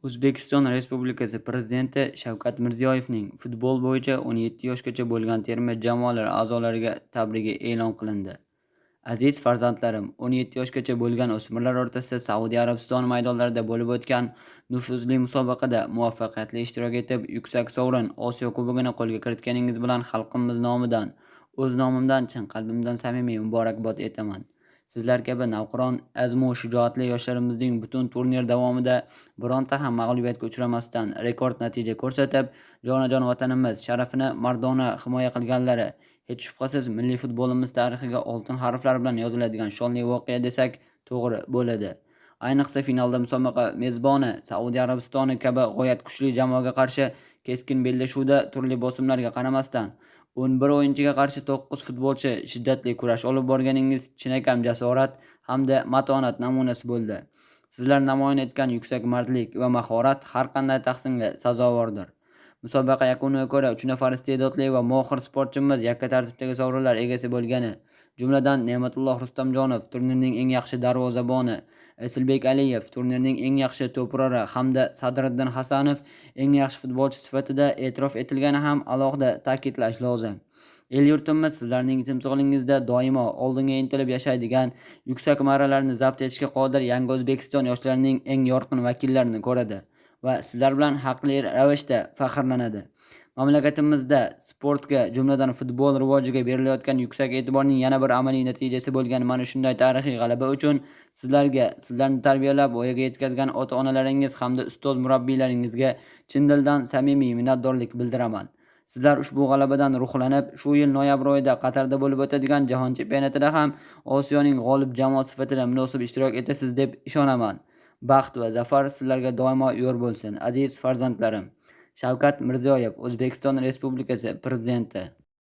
O'zbekiston Respublikasi Prezidenti Shavkat Mirziyoyevning futbol bo'yicha 17 yoshgacha bo'lgan terma jamoalar a'zolariga tabrigi e'lon qilindi. Aziz farzandlarim, 17 yoshgacha bo'lgan o'smirlar o'rtasida Saudiya Arabistoni maydonlarida bo'lib o'tgan nufuzli musobaqada muvaffaqiyatli ishtirok etib, yuksak sovrin Osiyo Kubogini qo'lga kiritganingiz bilan xalqimiz nomidan, o'z nomimdan chin qalbimdan samimiy muborakbod etaman. Sizlar kabi navqiron, azmu shijoatli yoshlarimizning butun turnir davomida bironta ham mag'lubiyatga uchramasdan rekord natija ko'rsatib, jonajon vatanimiz sharafini mardona himoya qilganlari hech shubhasiz milliy futbolimiz tarixiga oltin harflar bilan yoziladigan shonli voqea desak to'g'ri bo'ladi. Ayniqsa finalda musobaqa mezboni Saudiya Arabistoni kabi g'oyat kuchli jamoaga qarshi keskin bellashuvda turli bosimlarga qaramasdan 11 o'yinchiga qarshi 9 futbolchi shiddatli kurash olib borganingiz chinakam jasorat hamda matonat namunasi bo'ldi. Sizlar namoyon etgan yuksak mardlik va mahorat har qanday tahsinga sazovordir. Musobaqa yakuniga ko'ra 3 nafar iste'dodli va mohir sportchimiz yakka tartibdagi sovrinlar egasi bo'lgani, jumladan Ne'matulloh Rustamjonov turnirning eng yaxshi darvozaboni, Asilbek Aliyev turnirning eng yaxshi to'purari hamda Sadriddin Hasanov eng yaxshi futbolchi sifatida e'tirof etilgani ham alohida ta'kidlash lozim. El-yurtimiz sizlarning timsolingizda doimo oldinga intilib yashaydigan, yuksak marralarni zabt etishga qodir yangi O'zbekiston yoshlarining eng yorqin vakillarini ko'radi va sizlar bilan haqli ravishda faxrlanadi. Mamlakatimizda sportga, jumladan futbol rivojiga berilayotgan yuksak e'tiborning yana bir amaliy natijasi bo'lgan mana shunday tarixiy g'alaba uchun sizlarni tarbiyalab voyaga yetkazgan ota-onalaringiz hamda ustoz murabbiylaringizga chin dildan samimiy minnatdorlik bildiraman. Sizlar ushbu g'alabadan ruhlanib, shu yil noyabr oyida Qatarda bo'lib o'tadigan jahon chempionatida ham Osiyoning g'olib jamoa sifatida munosib ishtirok etasiz deb ishonaman. Baxt va zafar sizlarga doimo yor bo'lsin, aziz farzandlarim. Shavkat Mirziyoyev, O'zbekiston Respublikasi Prezidenti.